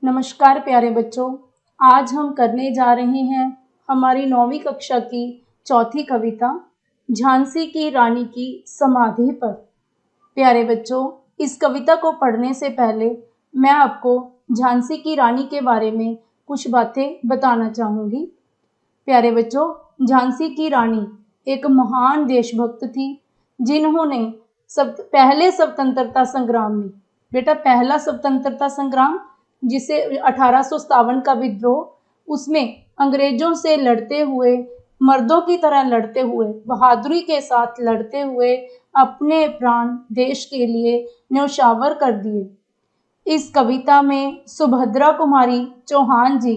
नमस्कार प्यारे बच्चों, आज हम करने जा रहे हैं हमारी 9वीं कक्षा की चौथी कविता झांसी की रानी की समाधि पर। प्यारे बच्चों, इस कविता को पढ़ने से पहले मैं आपको झांसी की रानी के बारे में कुछ बातें बताना चाहूँगी। प्यारे बच्चों, झांसी की रानी एक महान देशभक्त थी जिन्होंने पहले स्वतंत्रता संग्राम में, बेटा पहला स्वतंत्रता संग्राम जिसे 1857 का विद्रोह, उसमें अंग्रेजों से लड़ते हुए, मर्दों की तरह लड़ते हुए, बहादुरी के साथ लड़ते हुए अपने प्राण देश के लिए न्यौछावर कर दिए। इस कविता में सुभद्रा कुमारी चौहान जी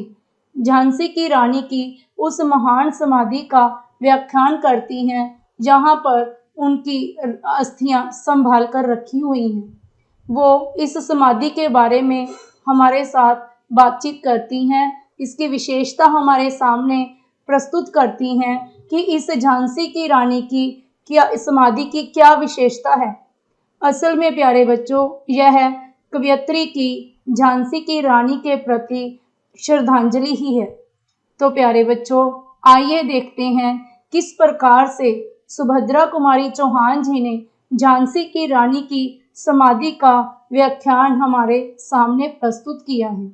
झांसी की रानी की उस महान समाधि का व्याख्यान करती हैं जहां पर उनकी अस्थियां संभाल कर रखी हुई हैं। वो इस समाधि के बारे में हमारे साथ बातचीत करती हैं, इसकी विशेषता हमारे सामने प्रस्तुत करती हैं कि इस झांसी की रानी की समाधि की क्या विशेषता है। असल में प्यारे बच्चों, यह कवयित्री की झांसी की रानी के प्रति श्रद्धांजलि ही है। तो प्यारे बच्चों, आइए देखते हैं किस प्रकार से सुभद्रा कुमारी चौहान जी ने झांसी की रानी की समाधि का व्याख्यान हमारे सामने प्रस्तुत किया है।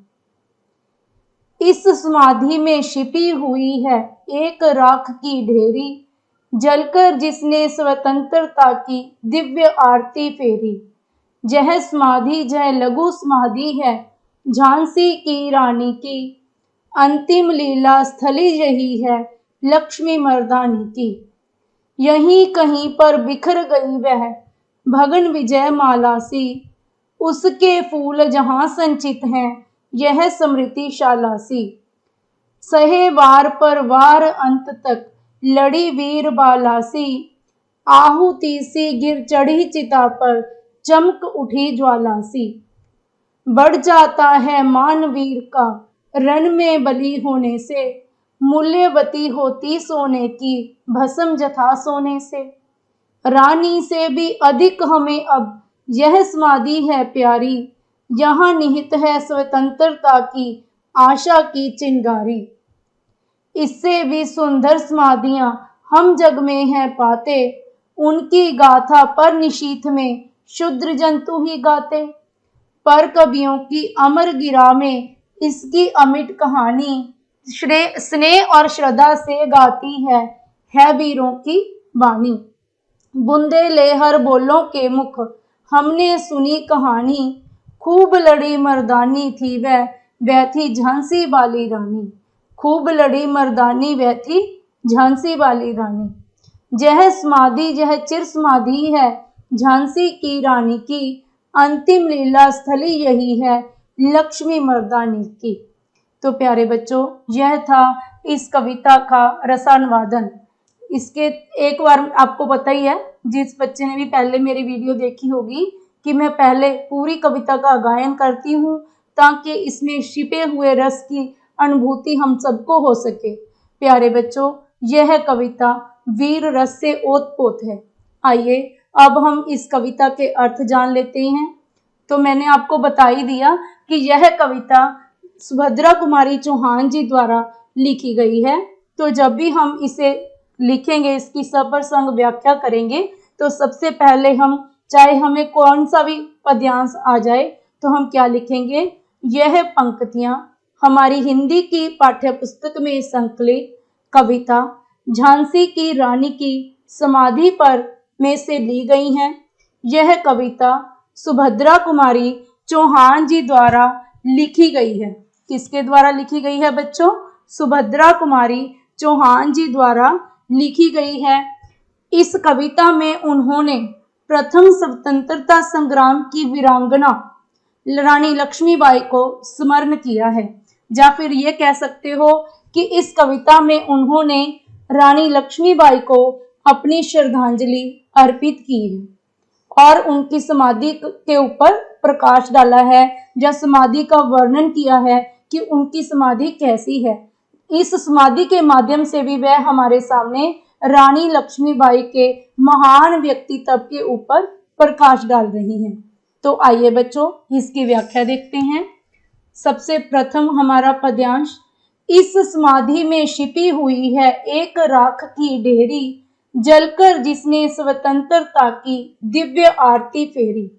इस समाधि में छिपी हुई है एक राख की ढेरी, जलकर जिसने स्वतंत्रता की दिव्य आरती फेरी। यह समाधि जय लघु समाधि है झांसी की रानी की, अंतिम लीला स्थली यही है लक्ष्मी मर्दानी की। यहीं कहीं पर बिखर गई वह भगन विजय माला सी, उसके फूल जहां संचित हैं यह स्मृतिशाला सी। सहे वार पर वार अंत तक लड़ी वीर बाला सी, आहुति सी गिर चढ़ी चिता पर चमक उठी ज्वाला सी। बढ़ जाता है मान वीर का रण में बली होने से, मूल्यवती होती सोने की भस्म जथा सोने से। रानी से भी अधिक हमें अब यह समाधि है प्यारी, यहाँ निहित है स्वतंत्रता की आशा की चिंगारी। इससे भी सुंदर समाधियां हम जग में हैं पाते, उनकी गाथा पर निशीथ में शूद्र जंतु ही गाते। पर कवियों की अमर गिरा में इसकी अमिट कहानी स्नेह और श्रद्धा से गाती है वीरों की वाणी। बूंदे ले हर बोलों के मुख हमने सुनी कहानी, खूब लड़ी मर्दानी थी वह थी झांसी वाली रानी। खूब लड़ी मर्दानी वह थी झांसी वाली रानी। यह समाधि यह चिर समाधि है झांसी की रानी की, अंतिम लीला स्थली यही है लक्ष्मी मर्दानी की। तो प्यारे बच्चों, यह था इस कविता का रसानुवादन। इसके एक बार आपको पता ही है, जिस बच्चे ने भी पहले मेरी वीडियो देखी होगी, कि मैं पहले पूरी कविता का गायन करती हूँ ताकि इसमें छिपे हुए रस की अनुभूति हम सबको हो सके। प्यारे बच्चों, यह कविता वीर रस से ओतप्रोत है। आइए अब हम इस कविता के अर्थ जान लेते हैं। तो मैंने आपको बता ही दिया कि यह कविता सुभद्रा कुमारी चौहान जी द्वारा लिखी गई है। तो जब भी हम इसे लिखेंगे, इसकी सप्रसंग व्याख्या करेंगे, तो सबसे पहले हम, चाहे हमें कौन सा भी पद्यांश आ जाए, तो हम क्या लिखेंगे? यह पंक्तियां हमारी हिंदी की पाठ्य पुस्तक में संकलित कविता झांसी की रानी की समाधि पर में से ली गई हैं। यह कविता सुभद्रा कुमारी चौहान जी द्वारा लिखी गई है। किसके द्वारा लिखी गई है बच्चों? सुभद्रा कुमारी चौहान जी द्वारा लिखी गई है। इस कविता में उन्होंने प्रथम स्वतंत्रता संग्राम की वीरांगना रानी लक्ष्मीबाई को स्मरण किया है, या फिर ये कह सकते हो कि इस कविता में उन्होंने रानी लक्ष्मीबाई को अपनी श्रद्धांजलि अर्पित की है और उनकी समाधि के ऊपर प्रकाश डाला है, या समाधि का वर्णन किया है कि उनकी समाधि कैसी है। इस समाधि के माध्यम से भी वह हमारे सामने रानी लक्ष्मीबाई के महान व्यक्तित्व के ऊपर प्रकाश डाल रही हैं। तो आइए बच्चों, इसकी व्याख्या देखते हैं। सबसे प्रथम हमारा पद्यांश। इस समाधि में छिपी हुई है एक राख की ढेरी, जलकर जिसने स्वतंत्रता की दिव्य आरती फेरी।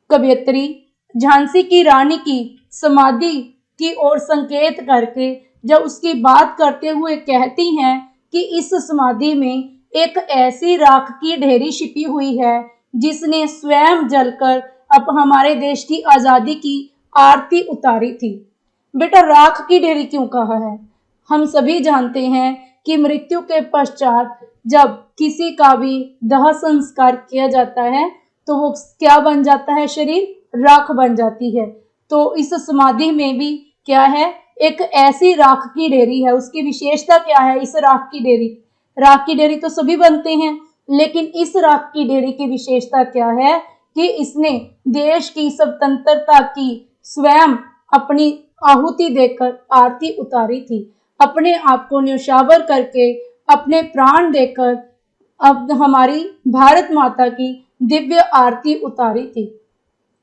कवयित्री झांसी की रानी की समाधि की ओर संकेत करके जब उसकी बात करते हुए कहती हैं कि इस समाधि में एक ऐसी राख की ढेरी छिपी हुई है जिसने स्वयं जलकर अब हमारे देश की आजादी की आरती उतारी थी। बेटा, राख की ढेरी क्यों कहा है? हम सभी जानते हैं कि मृत्यु के पश्चात जब किसी का भी दाह संस्कार किया जाता है तो वो क्या बन जाता है? शरीर राख बन जाती है। तो इस समाधि में भी क्या है? एक ऐसी राख की ढेरी है। उसकी विशेषता क्या है इस राख की ढेरी? राख की ढेरी तो सभी बनते हैं, लेकिन इस राख की ढेरी की विशेषता क्या है कि इसने देश की स्वतंत्रता की स्वयं अपनी आहुति देकर आरती उतारी थी। अपने आप को न्यौछावर करके, अपने प्राण देकर अब हमारी भारत माता की दिव्य आरती उतारी थी।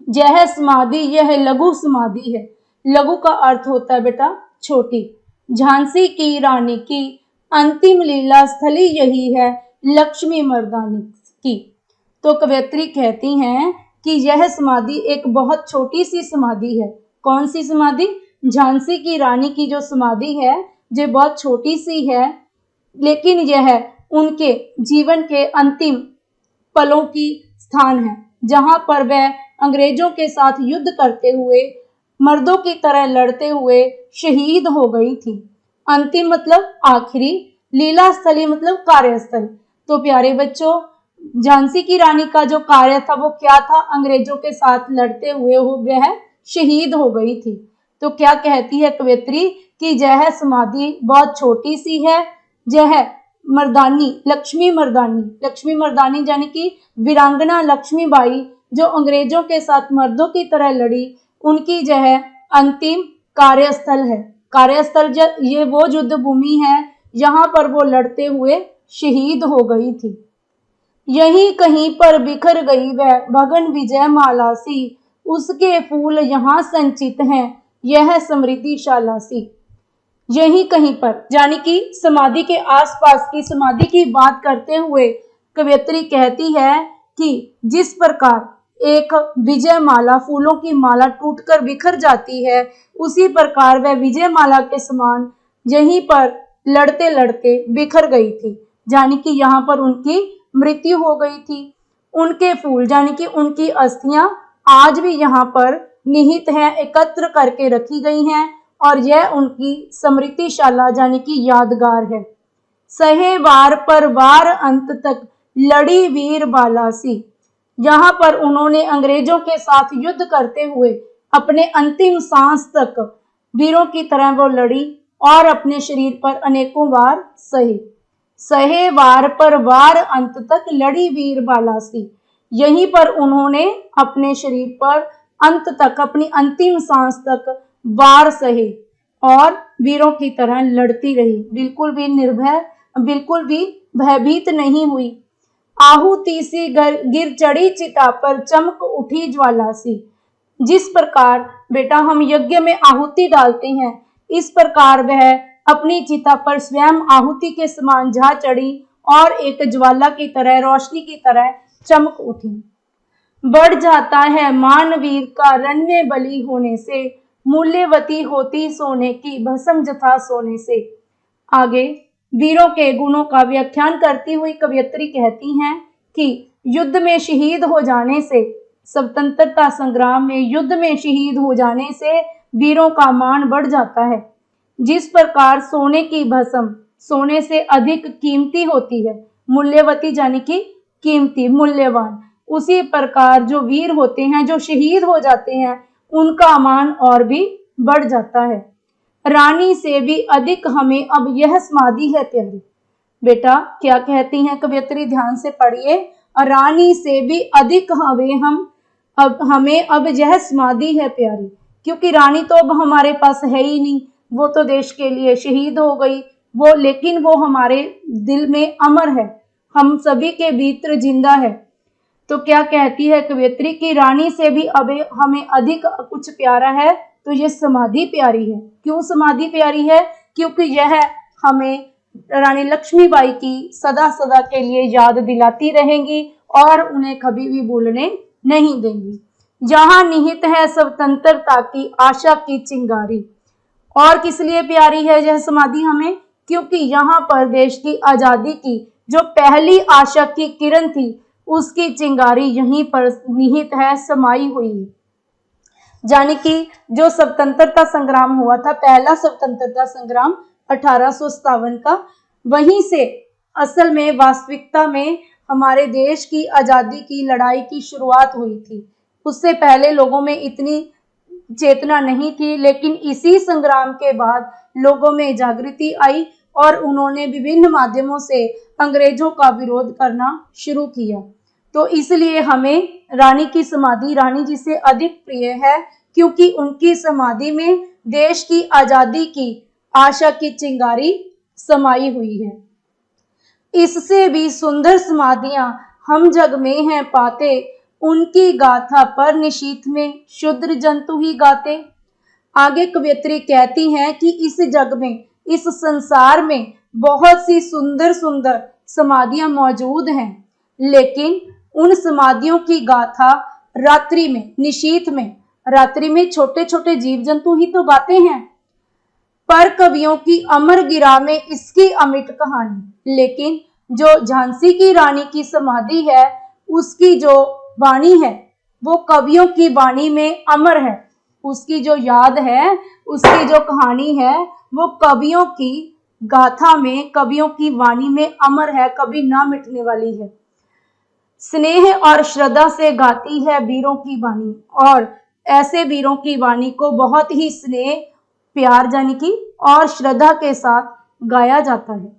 यह समाधि, यह लघु समाधि है। लघु का अर्थ होता है बेटा छोटी। झांसी की रानी की अंतिम लीला स्थली यही है, लक्ष्मी मर्दानी की। तो कवयित्री कहती हैं कि यह समाधि एक बहुत छोटी सी समाधि है। कौन सी समाधि? झांसी की रानी की जो समाधि है ये बहुत छोटी सी है, लेकिन यह उनके जीवन के अंतिम पलों की स्थान है, जहां पर वह अंग्रेजों के साथ युद्ध करते हुए, मर्दों की तरह लड़ते हुए शहीद हो गई थी। अंतिम मतलब आखिरी, लीला स्थली मतलब कार्यस्थल। तो प्यारे बच्चों, झांसी की रानी का जो कार्य था वो क्या था? अंग्रेजों के साथ लड़ते हुए वह शहीद हो गई थी। तो क्या कहती है कवयित्री कि यह समाधि बहुत छोटी सी है। यह मर्दानी, लक्ष्मी मर्दानी यानी कि वीरांगना लक्ष्मीबाई जो अंग्रेजों के साथ मर्दों की तरह लड़ी, उनकी यह अंतिम कार्यस्थल है। कार्यस्थल ये वो युद्ध भूमि है जहां पर वो लड़ते हुए शहीद हो गई थी। यहीं कहीं पर बिखर गई वह भगन विजय माला सी, उसके फूल यहाँ संचित हैं यह समृद्धिशाला सी। यहीं कहीं पर यानी कि समाधि के आसपास की समाधि की बात करते हुए कवयित्री कहती है कि जिस प्रकार एक विजय माला, फूलों की माला टूटकर बिखर जाती है, उसी प्रकार वह विजय माला के समान यहीं पर लड़ते लड़ते बिखर गई थी, यानी कि यहाँ पर उनकी मृत्यु हो गई थी। उनके फूल यानी कि उनकी अस्थियां आज भी यहाँ पर निहित हैं, एकत्र करके रखी गई हैं और यह उनकी स्मृतिशाला यानी कि यादगार है। सहे वार पर वार अंत तक लड़ी वीर बालासी, यहाँ पर उन्होंने अंग्रेजों के साथ युद्ध करते हुए अपने अंतिम सांस तक वीरों की तरह वो लड़ी और अपने शरीर पर अनेकों वार सहे। सहे वार पर वार अंत तक लड़ी वीर बालासी, यहीं पर उन्होंने अपने शरीर पर अंत तक, अपनी अंतिम सांस तक वार सहे और वीरों की तरह लड़ती रही, बिल्कुल भी निर्भय, बिल्कुल भी भयभीत नहीं हुई। आहुति सी गिर चढ़ी चिता पर चमक उठी ज्वाला सी, जिस प्रकार बेटा हम यज्ञ में आहुति डालते हैं, इस प्रकार वह अपनी चिता पर स्वयं आहुति के समान जा चढ़ी और एक ज्वाला की तरह, रोशनी की तरह चमक उठी। बढ़ जाता है मानवीर का रण में बलि होने से, मूल्यवती होती सोने की भस्म जथा सोने से। आगे वीरों के गुणों का व्याख्यान करती हुई कवयित्री कहती हैं कि युद्ध में शहीद हो जाने से, स्वतंत्रता संग्राम में युद्ध में शहीद हो जाने से वीरों का मान बढ़ जाता है। जिस प्रकार सोने की भस्म सोने से अधिक कीमती होती है, मूल्यवती यानी कि कीमती, मूल्यवान, उसी प्रकार जो वीर होते हैं, जो शहीद हो जाते हैं, उनका मान और भी बढ़ जाता है। रानी से भी अधिक हमें अब यह समाधि है प्यारी। बेटा क्या कहती हैं कवयित्री, ध्यान से पढ़िए। रानी से भी अधिक हमें अब यह समाधि है प्यारी, क्योंकि रानी तो अब हमारे पास है ही नहीं, वो तो देश के लिए शहीद हो गई, वो लेकिन वो हमारे दिल में अमर है, हम सभी के भीतर जिंदा है। तो क्या कहती है कवयित्री की रानी से भी अब हमें अधिक कुछ प्यारा है, तो ये समाधि प्यारी है। क्यों समाधि प्यारी है? क्योंकि यह हमें रानी लक्ष्मीबाई की सदा सदा के लिए याद दिलाती रहेंगी और उन्हें कभी भी भूलने नहीं देंगी। यहाँ निहित है स्वतंत्रता की आशा की चिंगारी। और किस लिए प्यारी है यह समाधि हमें? क्योंकि यहाँ पर देश की आजादी की जो पहली आशा की किरण थी, उसकी चिंगारी यहीं पर निहित है, समाई हुई है। यानी कि जो स्वतंत्रता संग्राम हुआ था, पहला स्वतंत्रता संग्राम 1857 का, वहीं से असल में वास्तविकता में हमारे देश की आजादी की लड़ाई की शुरुआत हुई थी। उससे पहले लोगों में इतनी चेतना नहीं थी, लेकिन इसी संग्राम के बाद लोगों में जागृति आई और उन्होंने विभिन्न माध्यमों से अंग्रेजों का विरोध करना शुरू किया। तो इसलिए हमें रानी की समाधि रानी जी से अधिक प्रिय है, क्योंकि उनकी समाधि में देश की आजादी की आशा की चिंगारी समाई हुई है। इससे भी सुंदर समाधियां हम जग में हैं पाते, उनकी गाथा पर निशीथ में शूद्र जंतु ही गाते। आगे कवयित्री कहती हैं कि इस जग में, इस संसार में बहुत सी सुंदर सुंदर समाधियां मौजूद हैं, लेकिन उन समाधियों की गाथा रात्रि में, निशीथ में, रात्रि में छोटे छोटे जीव जंतु ही तो गाते हैं। पर कवियों की अमर गिरा में इसकी अमिट कहानी। लेकिन जो झांसी की रानी की समाधि है, उसकी जो वाणी है वो कवियों की वाणी में अमर है। उसकी जो याद है, उसकी जो कहानी है, वो कवियों की गाथा में, कवियों की वाणी में अमर है, कभी ना मिटने वाली है। स्नेह और श्रद्धा से गाती है वीरों की वाणी, और ऐसे वीरों की वाणी को बहुत ही स्नेह, प्यार यानी कि और श्रद्धा के साथ गाया जाता है।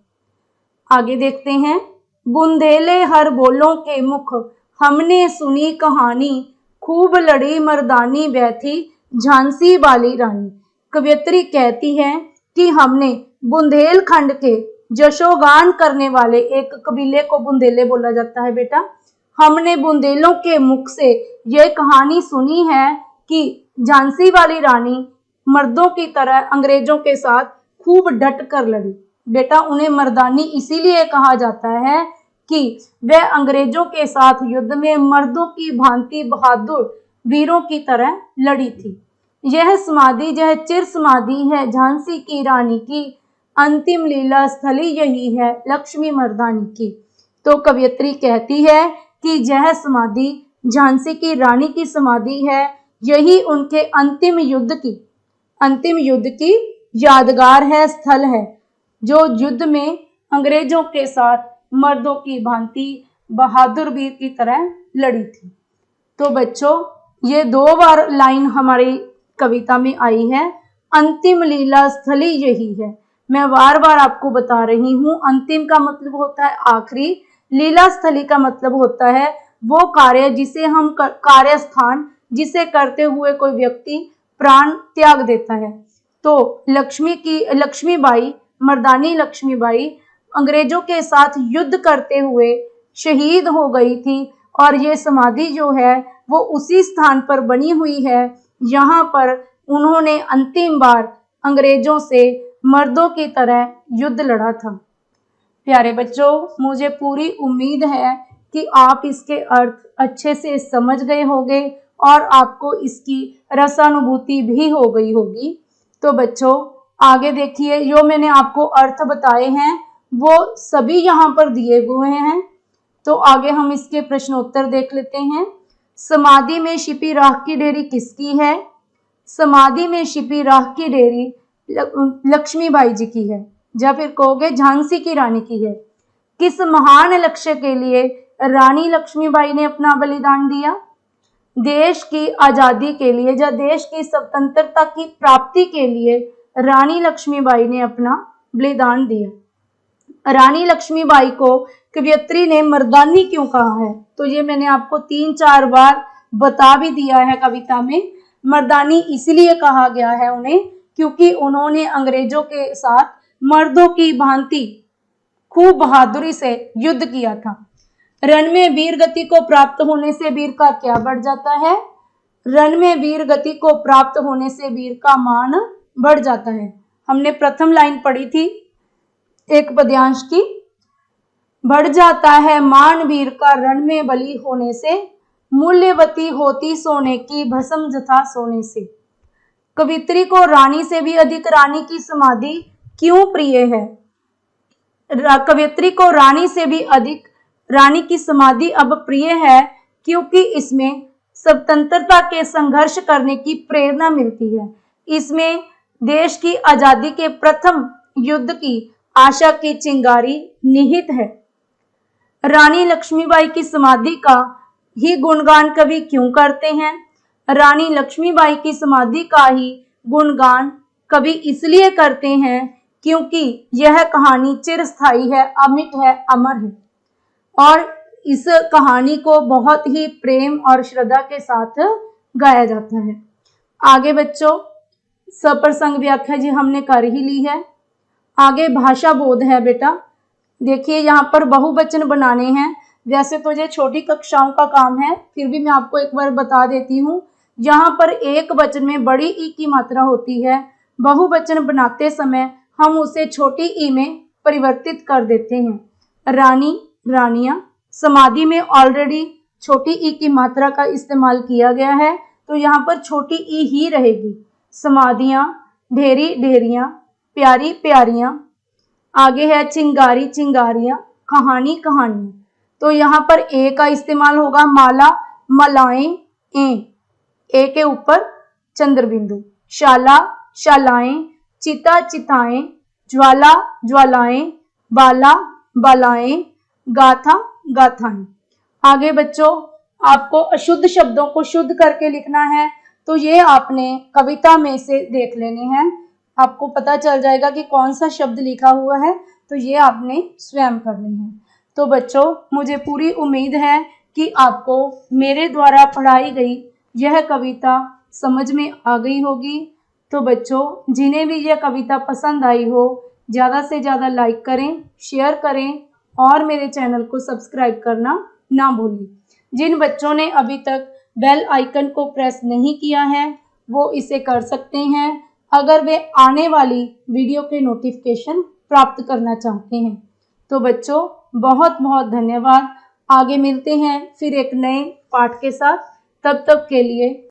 आगे देखते हैं। बुंदेले हर बोलों के मुख, हमने सुनी कहानी, खूब लड़ी मर्दानी बैठी झांसी वाली रानी। कवयित्री कहती है कि हमने बुंदेलखंड के जशोगान करने वाले, एक कबीले को बुंदेले बोला जाता है बेटा, हमने बुंदेलों के मुख से यह कहानी सुनी है कि झांसी वाली रानी मर्दों की तरह अंग्रेजों के साथ खूब डट कर लड़ी। बेटा, उन्हें मर्दानी इसीलिए कहा जाता है कि वह अंग्रेजों के साथ युद्ध में मर्दों की भांति बहादुर वीरों की तरह लड़ी थी। यह समाधि, यह चिर समाधि है झांसी की रानी की, अंतिम लीला स्थली यही है लक्ष्मी मर्दानी की। तो कवयित्री कहती है कि यह समाधि झांसी की रानी की समाधि है, यही उनके अंतिम युद्ध की यादगार है, स्थल है, जो युद्ध में अंग्रेजों के साथ मर्दों की भांति बहादुर वीर की तरह लड़ी थी। तो बच्चों, ये 2 बार लाइन हमारी कविता में आई है, अंतिम लीला स्थली यही है। मैं बार बार आपको बता रही हूँ, अंतिम का मतलब होता है आखिरी, लीला स्थली का मतलब होता है वो कार्य जिसे हम कार्य स्थान, जिसे करते हुए कोई व्यक्ति प्राण त्याग देता है। तो लक्ष्मीबाई, मर्दानी लक्ष्मीबाई अंग्रेजों के साथ युद्ध करते हुए शहीद हो गई थी, और ये समाधि जो है वो उसी स्थान पर बनी हुई है। यहाँ पर उन्होंने अंतिम बार अंग्रेजों से मर्दों की तरह युद्ध लड़ा था। प्यारे बच्चों, मुझे पूरी उम्मीद है कि आप इसके अर्थ अच्छे से समझ गए होंगे और आपको इसकी रसानुभूति भी हो गई होगी। तो बच्चों, आगे देखिए, जो मैंने आपको अर्थ बताए हैं वो सभी यहाँ पर दिए हुए हैं। तो आगे हम इसके प्रश्नोत्तर देख लेते हैं। समाधि में छिपी राख की डेरी किसकी है? समाधि में छिपी राख की डेरी लक्ष्मीबाई जी की है, या फिर कहोगे झांसी की रानी की है। किस महान लक्ष्य के लिए रानी लक्ष्मीबाई ने अपना बलिदान दिया? देश की आजादी के लिए, या देश की स्वतंत्रता की प्राप्ति के लिए रानी लक्ष्मीबाई ने अपना बलिदान दिया। रानी लक्ष्मीबाई को कवयित्री ने मर्दानी क्यों कहा है? तो ये मैंने आपको 3-4 बार बता भी दिया है कविता में। मर्दानी इसलिए कहा गया है उन्हें क्योंकि उन्होंने अंग्रेजों के साथ मर्दों की भांति खूब बहादुरी से युद्ध किया था। रण में वीर गति को प्राप्त होने से वीर का क्या बढ़ जाता है? रण में वीर गति को प्राप्त होने से वीर का मान बढ़ जाता है। हमने प्रथम लाइन पढ़ी थी एक पद्यांश की, बढ़ जाता है मान वीर का रण में बली होने से, मूल्यवती होती सोने की भस्म जथा सोने से। कवित्री को रानी से भी अधिक रानी की समाधि क्यों प्रिय है? कवित्री को रानी से भी अधिक रानी की समाधि अब प्रिय है क्योंकि इसमें स्वतंत्रता के संघर्ष करने की प्रेरणा मिलती है। इसमें देश की आजादी के प्रथम युद्ध की आशा की चिंगारी निहित है। रानी लक्ष्मीबाई की समाधि का ही गुणगान कवि क्यों करते हैं? रानी लक्ष्मीबाई की समाधि का ही गुणगान कवि इसलिए करते हैं क्योंकि यह कहानी चिरस्थायी है, अमिट है, अमर है और इस कहानी को बहुत ही प्रेम और श्रद्धा के साथ गाया जाता है। आगे बच्चों सप्रसंग व्याख्या जी हमने कर ही ली है। आगे भाषा बोध है बेटा। देखिए यहाँ पर बहुवचन बनाने हैं। वैसे तो ये छोटी कक्षाओं का काम है, फिर भी मैं आपको एक बार बता देती हूँ। यहाँ पर एक वचन में बड़ी ई की मात्रा होती है। बहुवचन बनाते समय हम उसे छोटी ई में परिवर्तित कर देते हैं। रानी, रानियां। समाधि में ऑलरेडी छोटी ई की मात्रा का इस्तेमाल किया गया है, तो यहाँ पर छोटी ई ही रहेगी। समाधियां, ढेरी, ढेरियां, प्यारी, प्यारियां। आगे है चिंगारी, चिंगारियां, कहानी, कहानियां। तो यहाँ पर ए का इस्तेमाल होगा। माला, मलाएं, ए के ऊपर चंद्र बिंदु। शाला, शालाएं, चिता, चिताएं, ज्वाला, ज्वालाएं, बाला, बालाएं, गाथा, गाथाएं। आगे बच्चों आपको अशुद्ध शब्दों को शुद्ध करके लिखना है, तो ये आपने कविता में से देख लेने हैं। आपको पता चल जाएगा कि कौन सा शब्द लिखा हुआ है, तो ये आपने स्वयं करनी है। तो बच्चों मुझे पूरी उम्मीद है कि आपको मेरे द्वारा पढ़ाई गई यह कविता समझ में आ गई होगी। तो बच्चों जिन्हें भी यह कविता पसंद आई हो, ज़्यादा से ज़्यादा लाइक करें, शेयर करें और मेरे चैनल को सब्सक्राइब करना ना भूलें। जिन बच्चों ने अभी तक बेल आइकन को प्रेस नहीं किया है वो इसे कर सकते हैं, अगर वे आने वाली वीडियो के नोटिफिकेशन प्राप्त करना चाहते हैं। तो बच्चों बहुत बहुत धन्यवाद। आगे मिलते हैं फिर एक नए पाठ के साथ। तब तक के लिए